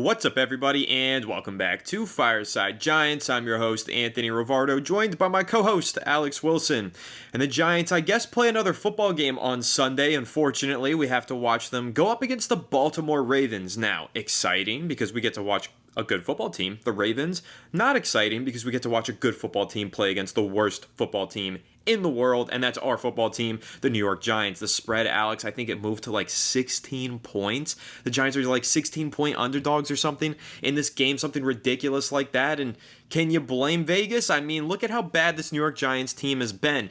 What's up, everybody, and welcome back to Fireside Giants. I'm your host, Anthony Rivardo, joined by my co-host, Alex Wilson. And the Giants, I guess, play another football game on Sunday. Unfortunately, we have to watch them go up against the Baltimore Ravens. Now, exciting because we get to watch a good football team, the Ravens. Not exciting because we get to watch a good football team play against the worst football team in the world, and that's our football team, the New York Giants. The spread, Alex, I think it moved to like 16 points. The Giants are like 16-point underdogs or something in this game, something ridiculous like that. And can you blame Vegas? I mean, look at how bad this New York Giants team has been.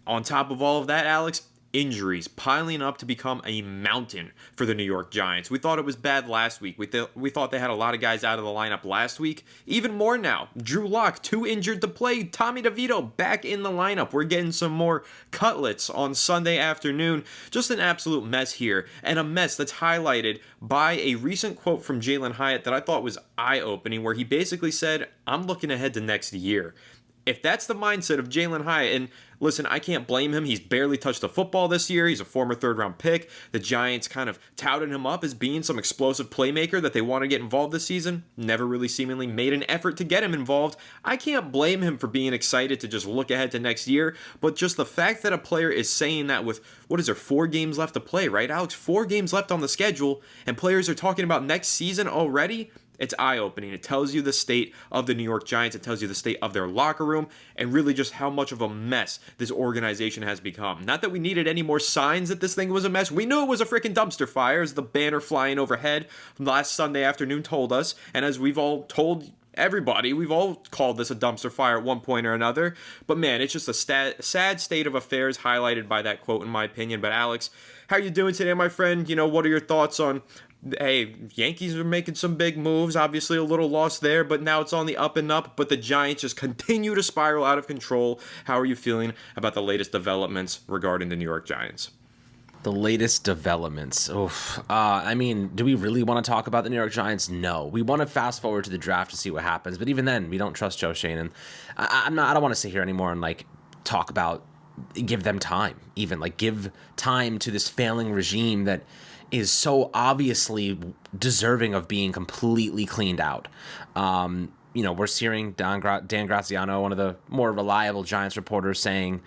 On top of all of that, Alex, injuries piling up to become a mountain for the New York Giants. We thought it was bad last week. We thought they had a lot of guys out of the lineup last week. Even more now. Drew Lock, 2 injured to play. Tommy DeVito back in the lineup. We're getting some more cutlets on Sunday afternoon. Just an absolute mess here. And a mess that's highlighted by a recent quote from Jalen Hyatt that I thought was eye-opening, where he basically said, "I'm looking ahead to next year." If that's the mindset of Jalen Hyatt, and listen, I can't blame him. He's barely touched the football this year. He's a former third-round pick. The Giants kind of touted him up as being some explosive playmaker that they want to get involved this season. Never really seemingly made an effort to get him involved. I can't blame him for being excited to just look ahead to next year, but just the fact that a player is saying that with, 4 games left to play, right, Alex? 4 games left on the schedule, and players are talking about next season already? It's eye-opening. It tells you the state of the New York Giants. It tells you the state of their locker room and really just how much of a mess this organization has become. Not that we needed any more signs that this thing was a mess. We knew it was a freaking dumpster fire, as the banner flying overhead from last Sunday afternoon told us. And as we've all told everybody, we've all called this a dumpster fire at one point or another. But man, it's just a sad state of affairs highlighted by that quote, in my opinion. But Alex, how are you doing today, my friend? What are your thoughts on... Hey, Yankees are making some big moves. Obviously a little loss there, but now it's on the up and up. But the Giants just continue to spiral out of control. How are you feeling about the latest developments regarding the New York Giants? The latest developments. I mean, do we really want to talk about the New York Giants? No. We want to fast forward to the draft to see what happens. But even then, we don't trust Joe Schoen. And I don't want to sit here anymore and talk about, give them time. Even give time to this failing regime that is so obviously deserving of being completely cleaned out. We're hearing Dan Graziano, one of the more reliable Giants reporters, saying,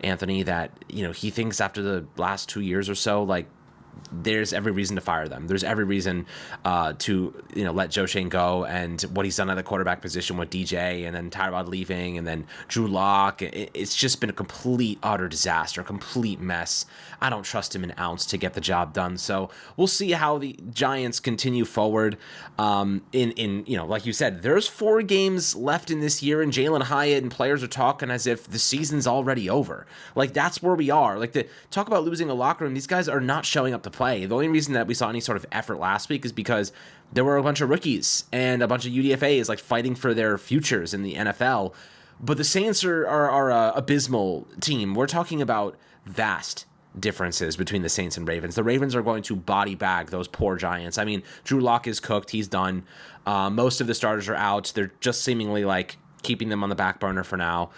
Anthony, that, he thinks after the last 2 years or so, there's every reason to fire them. There's every reason to let Joe Schoen go, and what he's done at the quarterback position with DJ, and then Tyrod leaving, and then Drew Lock. It's just been a complete, utter disaster, a complete mess. I don't trust him an ounce to get the job done. So we'll see how the Giants continue forward. Like you said, there's 4 games left in this year, and Jalen Hyatt and players are talking as if the season's already over. That's where we are. Talk about losing a locker room. These guys are not showing up to play. The only reason that we saw any sort of effort last week is because there were a bunch of rookies and a bunch of UDFAs fighting for their futures in the NFL. But the Saints are a abysmal team. We're talking about vast differences between the Saints and Ravens. The Ravens are going to body bag those poor Giants. I mean, Drew Lock is cooked. He's done. Most of the starters are out. They're just seemingly keeping them on the back burner for now.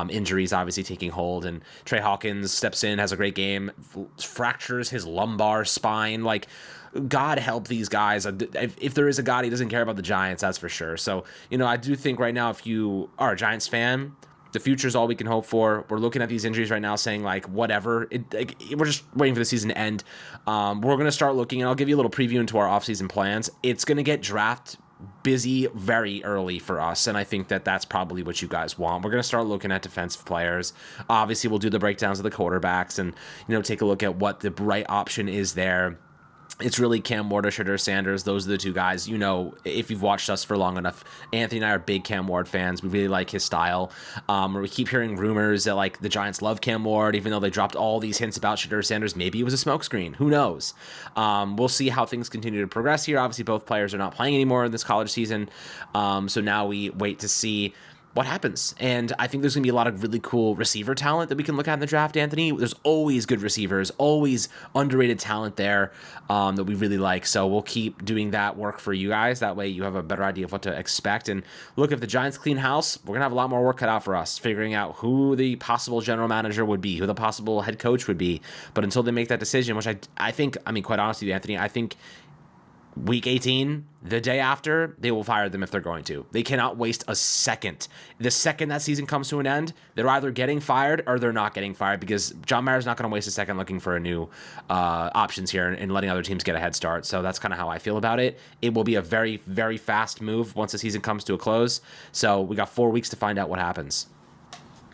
Injuries obviously taking hold, and Trey Hawkins steps in, has a great game, fractures his lumbar spine. God help these guys. If there is a God, he doesn't care about the Giants, that's for sure. So, I do think right now, if you are a Giants fan, the future is all we can hope for. We're looking at these injuries right now saying, whatever. We're just waiting for the season to end. We're going to start looking, and I'll give you a little preview into our offseason plans. It's going to get draft busy very early for us, and I think that that's probably what you guys want. We're going to start looking at defensive players. Obviously, we'll do the breakdowns of the quarterbacks and take a look at what the right option is there. It's really Cam Ward or Shedeur Sanders. Those are the 2 guys. If you've watched us for long enough, Anthony and I are big Cam Ward fans. We really like his style. We keep hearing rumors that the Giants love Cam Ward, even though they dropped all these hints about Shedeur Sanders. Maybe it was a smokescreen. Who knows? We'll see how things continue to progress here. Obviously, both players are not playing anymore in this college season. So now we wait to see what happens. And I think there's going to be a lot of really cool receiver talent that we can look at in the draft, Anthony. There's always good receivers, always underrated talent there that we really like. So we'll keep doing that work for you guys. That way you have a better idea of what to expect. And look, if the Giants clean house, we're going to have a lot more work cut out for us, figuring out who the possible general manager would be, who the possible head coach would be. But until they make that decision, which I think, quite honestly, Anthony, I think Week 18, the day after, they will fire them if they're going to. They cannot waste a second. The second that season comes to an end, they're either getting fired or they're not getting fired, because John Mayer's not going to waste a second looking for a new options here and letting other teams get a head start. So that's kind of how I feel about it. It will be a very, very fast move once the season comes to a close. So we got 4 weeks to find out what happens.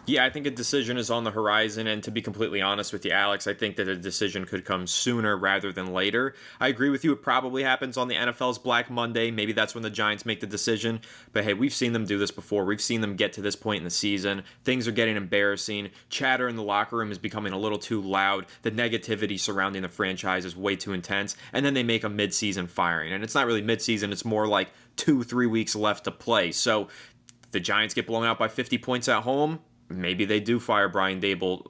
Yeah, I think a decision is on the horizon, and to be completely honest with you, Alex, I think that a decision could come sooner rather than later. I agree with you, it probably happens on the NFL's Black Monday. Maybe that's when the Giants make the decision. But hey, we've seen them do this before. We've seen them get to this point in the season. Things are getting embarrassing. Chatter in the locker room is becoming a little too loud. The negativity surrounding the franchise is way too intense. And then they make a midseason firing. And it's not really midseason, it's more like 2-3 weeks left to play. So the Giants get blown out by 50 points at home. Maybe they do fire Brian Daboll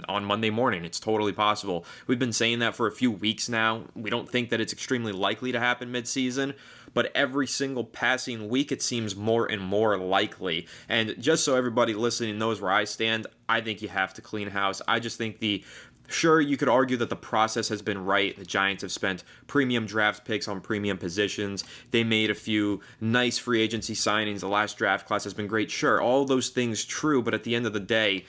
on Monday morning. It's totally possible. We've been saying that for a few weeks now. We don't think that it's extremely likely to happen midseason, but every single passing week it seems more and more likely. And just so everybody listening knows where I stand, I think you have to clean house. I just think Sure, you could argue that the process has been right. The Giants have spent premium draft picks on premium positions. They made a few nice free agency signings. The last draft class has been great. Sure, all those things true, but at the end of the day,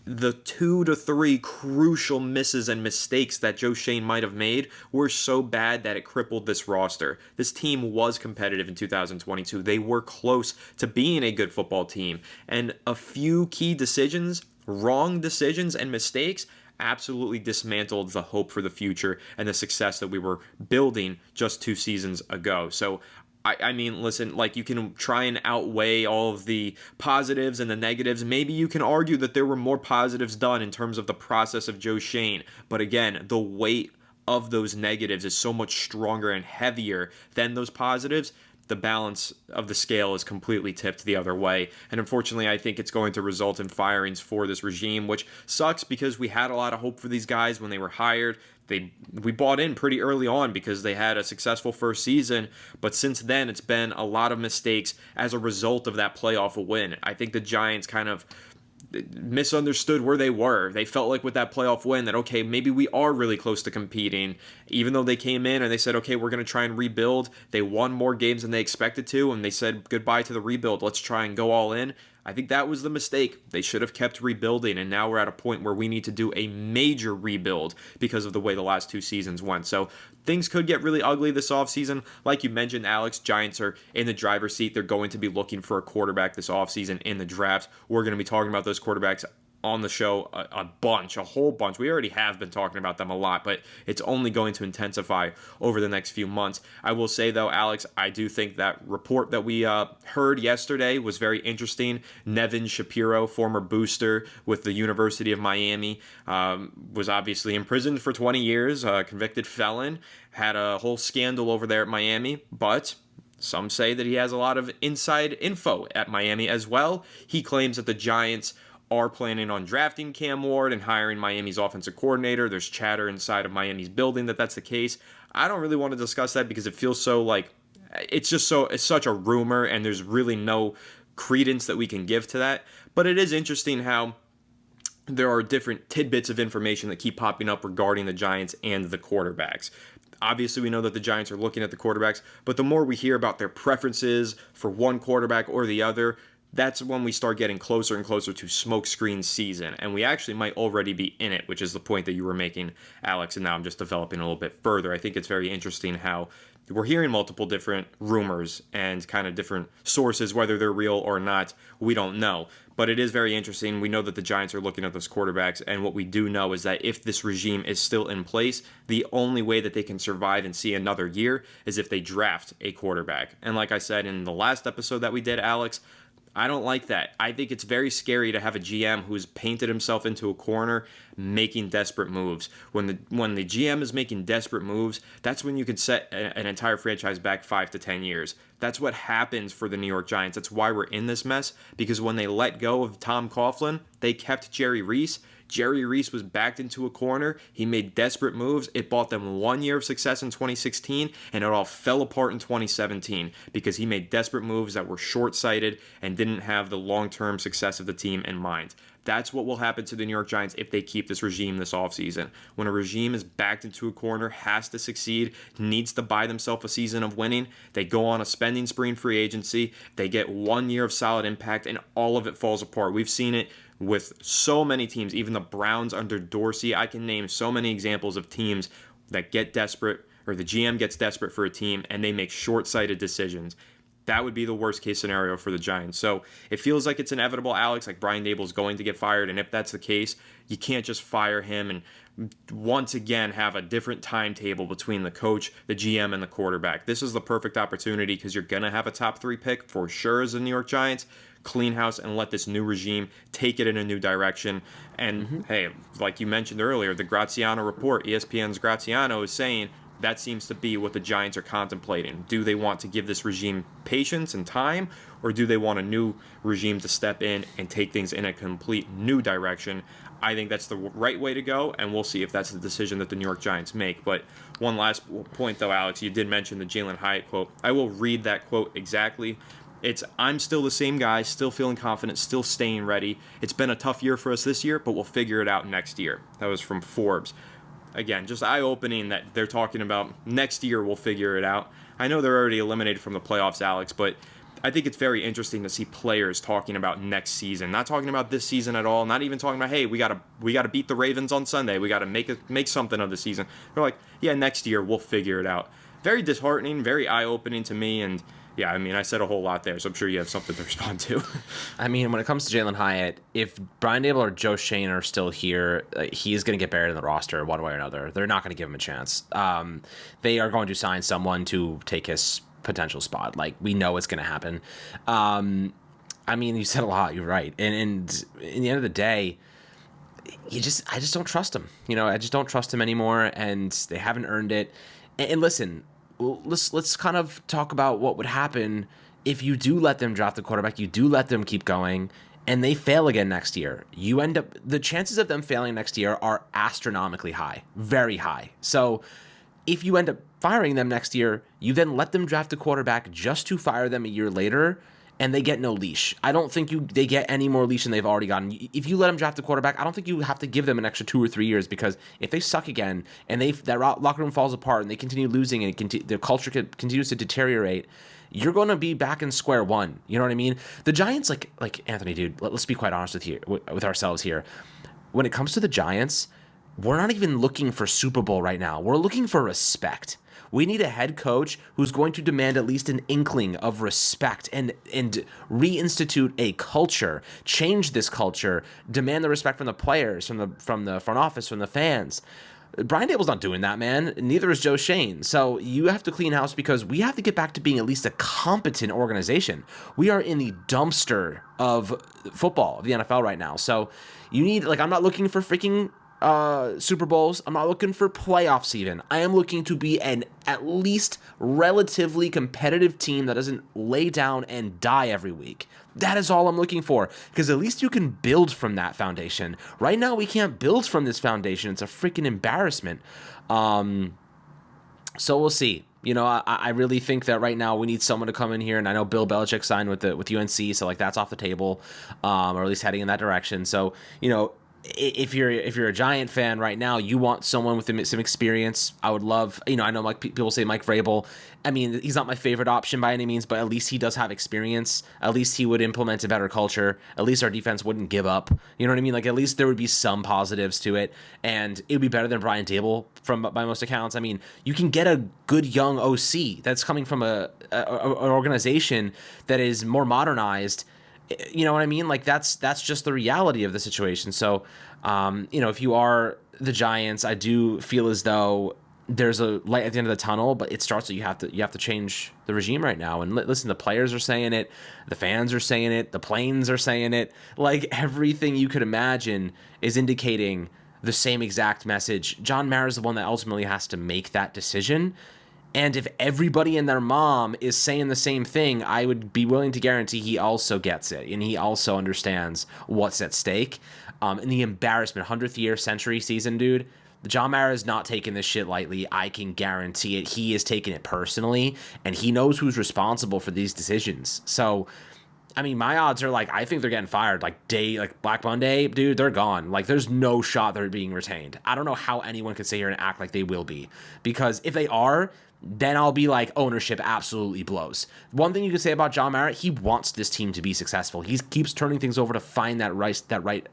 the 2 to 3 crucial misses and mistakes that Joe Schoen might have made were so bad that it crippled this roster. This team was competitive in 2022. They were close to being a good football team. And a few key decisions, wrong decisions and mistakes, absolutely dismantled the hope for the future and the success that we were building just 2 seasons ago. So, I mean, listen, like, you can try and outweigh all of the positives and the negatives. Maybe you can argue that there were more positives done in terms of the process of Joe Schoen. But again, the weight of those negatives is so much stronger and heavier than those positives. The balance of the scale is completely tipped the other way. And unfortunately, I think it's going to result in firings for this regime, which sucks because we had a lot of hope for these guys when they were hired. We bought in pretty early on because they had a successful first season, but since then it's been a lot of mistakes as a result of that playoff win. I think the Giants kind of misunderstood where they were. They felt like with that playoff win that, okay, maybe we are really close to competing. Even though they came in and they said, okay, we're going to try and rebuild. They won more games than they expected to, and they said goodbye to the rebuild. Let's try and go all in. I think that was the mistake. They should have kept rebuilding, and now we're at a point where we need to do a major rebuild because of the way the last 2 seasons went. So things could get really ugly this offseason. Like you mentioned, Alex, Giants are in the driver's seat. They're going to be looking for a quarterback this offseason in the draft. We're going to be talking about those quarterbacks on the show a whole bunch. We already have been talking about them a lot, but it's only going to intensify over the next few months. I will say, though, Alex, I do think that report that we heard yesterday was very interesting. Nevin Shapiro, former booster with the University of Miami, was obviously imprisoned for 20 years, convicted felon, had a whole scandal over there at Miami, but some say that he has a lot of inside info at Miami as well. He claims that the Giants are planning on drafting Cam Ward and hiring Miami's offensive coordinator. There's chatter inside of Miami's building that that's the case. I don't really want to discuss that because it feels so like it's such a rumor and there's really no credence that we can give to that. But it is interesting how there are different tidbits of information that keep popping up regarding the Giants and the quarterbacks. Obviously, we know that the Giants are looking at the quarterbacks, but the more we hear about their preferences for one quarterback or the other, that's when we start getting closer and closer to smokescreen season. And we actually might already be in it, which is the point that you were making, Alex, and now I'm just developing a little bit further. I think it's very interesting how we're hearing multiple different rumors and kind of different sources, whether they're real or not, we don't know. But it is very interesting. We know that the Giants are looking at those quarterbacks, and what we do know is that if this regime is still in place, the only way that they can survive and see another year is if they draft a quarterback. And like I said in the last episode that we did, Alex, I don't like that. I think it's very scary to have a GM who's painted himself into a corner making desperate moves. When the GM is making desperate moves, that's when you could set an entire franchise back 5 to 10 years. That's what happens for the New York Giants. That's why we're in this mess, because when they let go of Tom Coughlin, they kept Jerry Reese. Jerry Reese was backed into a corner. He made desperate moves. It bought them 1 year of success in 2016, and it all fell apart in 2017 because he made desperate moves that were short-sighted and didn't have the long-term success of the team in mind. That's what will happen to the New York Giants if they keep this regime this offseason. When a regime is backed into a corner, has to succeed, needs to buy themselves a season of winning, they go on a spending spree in free agency, they get 1 year of solid impact, and all of it falls apart. We've seen it with so many teams, even the Browns under Dorsey. I can name so many examples of teams that get desperate, or the GM gets desperate for a team, and they make short-sighted decisions. That would be the worst case scenario for the Giants. So it feels like it's inevitable, Alex, like Brian Daboll's going to get fired. And if that's the case, you can't just fire him and once again have a different timetable between the coach, the GM, and the quarterback. This is the perfect opportunity because you're going to have a top 3 pick for sure as the New York Giants. Clean house and let this new regime take it in a new direction. And hey, like you mentioned earlier, the Graziano report, ESPN's Graziano, is saying that seems to be what the Giants are contemplating. Do they want to give this regime patience and time, or do they want a new regime to step in and take things in a complete new direction? I think that's the right way to go, and we'll see if that's the decision that the New York Giants make. But one last point, though, Alex, you did mention the Jalen Hyatt quote. I will read that quote exactly. It's, I'm still the same guy, still feeling confident, still staying ready. It's been a tough year for us this year, but we'll figure it out next year. That was from Forbes. Again, just eye-opening that they're talking about next year we'll figure it out. I know they're already eliminated from the playoffs, Alex, but I think it's very interesting to see players talking about next season, not talking about this season at all, not even talking about, hey, we gotta beat the Ravens on Sunday, we gotta make something of the season. They're like, yeah, next year we'll figure it out. Very disheartening, very eye-opening to me, and yeah, I mean, I said a whole lot there, so I'm sure you have something to respond to. I mean, when it comes to Jalen Hyatt, if Brian Dable or Joe Schoen are still here, he's going to get buried in the roster one way or another. They're not going to give him a chance. They are going to sign someone to take his potential spot. Like, we know it's going to happen. I mean, you said a lot. You're right. And in the end of the day, I just don't trust him. I just don't trust him anymore, and they haven't earned it. And listen, let's kind of talk about what would happen if you do let them draft the quarterback, you do let them keep going, and they fail again next year. The chances of them failing next year are astronomically high, very high. So if you end up firing them next year, you then let them draft a quarterback just to fire them a year later, and they get no leash. I don't think they get any more leash than they've already gotten. If you let them draft a quarterback, I don't think you have to give them an extra 2 or 3 years, because if they suck again and that locker room falls apart and they continue losing and their culture continues to deteriorate, you're going to be back in square one. You know what I mean? The Giants, like Anthony, dude, let's be quite honest with ourselves here. When it comes to the Giants, we're not even looking for Super Bowl right now. We're looking for respect. We need a head coach who's going to demand at least an inkling of respect and reinstitute a culture, change this culture, demand the respect from the players, from the front office, from the fans. Brian Dable's not doing that, man. Neither is Joe Schoen. So you have to clean house, because we have to get back to being at least a competent organization. We are in the dumpster of football, of the NFL right now. So you need, I'm not looking for freaking Super Bowls. I'm not looking for playoffs even. I am looking to be an at least relatively competitive team that doesn't lay down and die every week. That is all I'm looking for, because at least you can build from that foundation. Right now, we can't build from this foundation. It's a freaking embarrassment. So we'll see. I really think that right now we need someone to come in here, and I know Bill Belichick signed with UNC, so that's off the table, or at least heading in that direction. So if you're a Giant fan right now, you want someone with some experience. I would love, I know people say Mike Vrabel. I mean, he's not my favorite option by any means, but at least he does have experience. At least he would implement a better culture. At least our defense wouldn't give up. You know what I mean? At least there would be some positives to it, and it would be better than Brian Dable by most accounts. I mean, you can get a good young OC that's coming from an organization that is more modernized. You know what I mean? That's just the reality of the situation. So, if you are the Giants, I do feel as though there's a light at the end of the tunnel, but it starts that you have to change the regime right now. And listen, the players are saying it, the fans are saying it, the planes are saying it. Everything you could imagine is indicating the same exact message. John Mara is the one that ultimately has to make that decision. And if everybody and their mom is saying the same thing, I would be willing to guarantee he also gets it, and he also understands what's at stake. And the embarrassment, 100th year century season, dude, John Mara is not taking this shit lightly. I can guarantee it. He is taking it personally, and he knows who's responsible for these decisions. So I mean, my odds are like, I think they're getting fired like Black Monday, dude, they're gone. Like, there's no shot they're being retained. I don't know how anyone could sit here and act like they will be, because if they are, then I'll be like, ownership absolutely blows. One thing you could say about John Mara, he wants this team to be successful. He keeps turning things over to find that right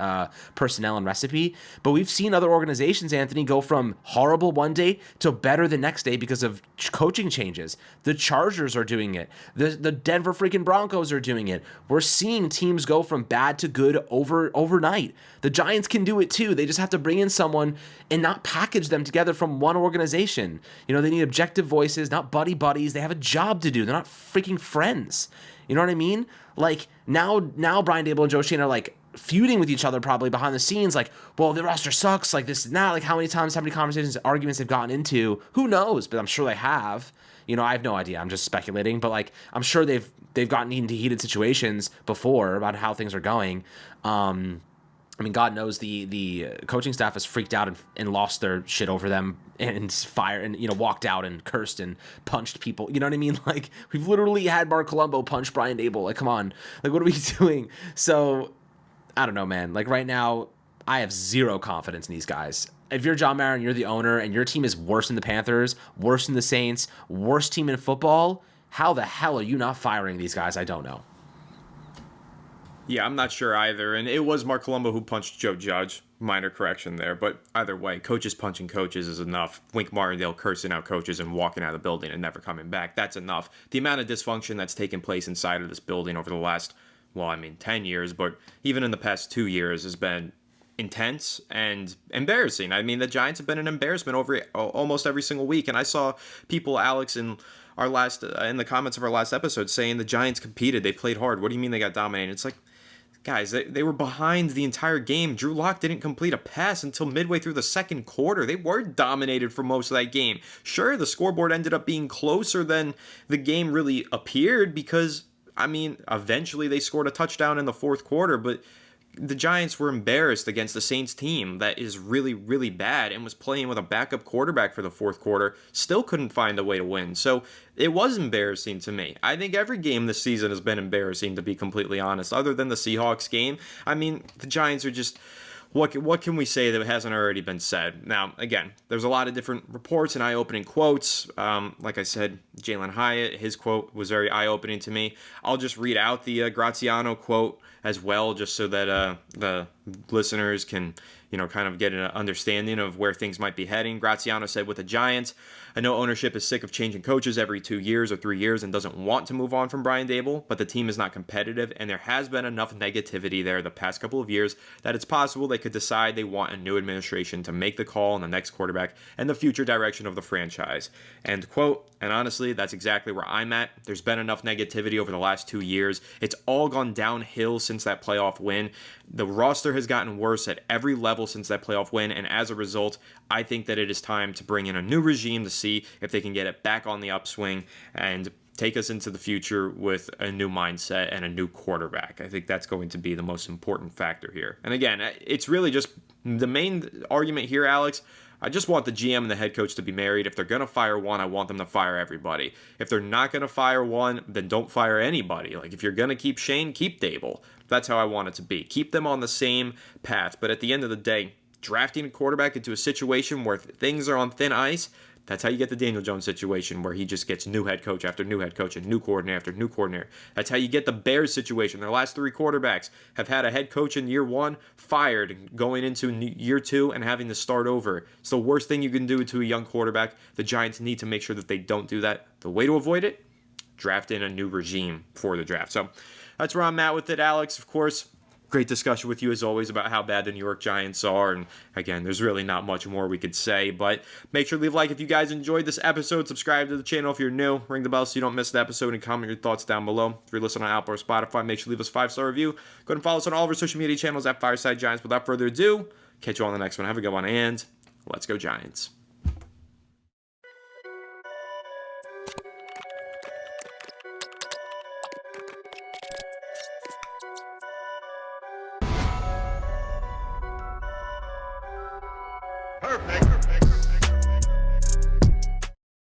personnel and recipe. But we've seen other organizations, Anthony, go from horrible one day to better the next day because of coaching changes. The Chargers are doing it. The Denver freaking Broncos are doing it. We're seeing teams go from bad to good overnight. The Giants can do it too. They just have to bring in someone and not package them together from one organization. You know, they need objective voices, not buddies. They have a job to do. They're not freaking friends. You know what I mean? Like, now Brian Daboll and Joe Schoen are like feuding with each other probably behind the scenes, like, well, the roster sucks, like this and that, like how many conversations, arguments they've gotten into, who knows? But I'm sure they have. You know, I have no idea. I'm just speculating, but like, I'm sure they've gotten into heated situations before about how things are going. I mean, God knows the coaching staff has freaked out and lost their shit over them and walked out and cursed and punched people. You know what I mean? Like, we've literally had Mark Colombo punch Brian Daboll. Like, come on. Like, what are we doing? So, I don't know, man. Like, right now, I have zero confidence in these guys. If you're John Mara and you're the owner and your team is worse than the Panthers, worse than the Saints, worst team in football, how the hell are you not firing these guys? I don't know. Yeah, I'm not sure either. And it was Mark Colombo who punched Joe Judge. Minor correction there. But either way, coaches punching coaches is enough. Wink Martindale cursing out coaches and walking out of the building and never coming back. That's enough. The amount of dysfunction that's taken place inside of this building over the last, 10 years, but even in the past 2 years has been intense and embarrassing. I mean, the Giants have been an embarrassment over almost every single week. And I saw people, Alex, in the comments of our last episode saying the Giants competed. They played hard. What do you mean they got dominated? It's like, guys, they were behind the entire game. Drew Lock didn't complete a pass until midway through the second quarter. They were dominated for most of that game. Sure, the scoreboard ended up being closer than the game really appeared because, eventually they scored a touchdown in the fourth quarter, but the Giants were embarrassed against the Saints team that is really, really bad and was playing with a backup quarterback for the fourth quarter, still couldn't find a way to win. So it was embarrassing to me. I think every game this season has been embarrassing, to be completely honest, other than the Seahawks game. The Giants are just... What can we say that hasn't already been said? Now, again, there's a lot of different reports and eye-opening quotes. Like I said, Jalen Hyatt, his quote was very eye-opening to me. I'll just read out the Graziano quote as well, just so that the listeners can, kind of get an understanding of where things might be heading. Graziano said, with the Giants, I know ownership is sick of changing coaches every 2 years or 3 years and doesn't want to move on from Brian Daboll, but the team is not competitive, and there has been enough negativity there the past couple of years that it's possible they could decide they want a new administration to make the call on the next quarterback and the future direction of the franchise. End quote. And honestly, that's exactly where I'm at. There's been enough negativity over the last 2 years. It's all gone downhill since that playoff win. The roster has gotten worse at every level since that playoff win, and as a result, I think that it is time to bring in a new regime to see if they can get it back on the upswing and take us into the future with a new mindset and a new quarterback. I think that's going to be the most important factor here. And again, it's really just the main argument here, Alex. I just want the GM and the head coach to be married. If they're going to fire one, I want them to fire everybody. If they're not going to fire one, then don't fire anybody. Like, if you're going to keep Shane, keep Daboll. That's how I want it to be. Keep them on the same path. But at the end of the day, drafting a quarterback into a situation where things are on thin ice, that's how you get the Daniel Jones situation where he just gets new head coach after new head coach and new coordinator after new coordinator. That's how you get the Bears situation. Their last 3 quarterbacks have had a head coach in year 1 fired going into year 2 and having to start over. It's the worst thing you can do to a young quarterback. The Giants need to make sure that they don't do that. The way to avoid it, draft in a new regime for the draft. So that's where I'm at with it, Alex. Of course, great discussion with you as always about how bad the New York Giants are. And again, there's really not much more we could say, but make sure to leave a like if you guys enjoyed this episode. Subscribe to the channel if you're new. Ring the bell so you don't miss the episode, and comment your thoughts down below. If you're listening on Apple or Spotify, make sure to leave us a 5-star review. Go ahead and follow us on all of our social media channels at Fireside Giants. Without further ado, catch you on the next one. Have a good one, and let's go Giants.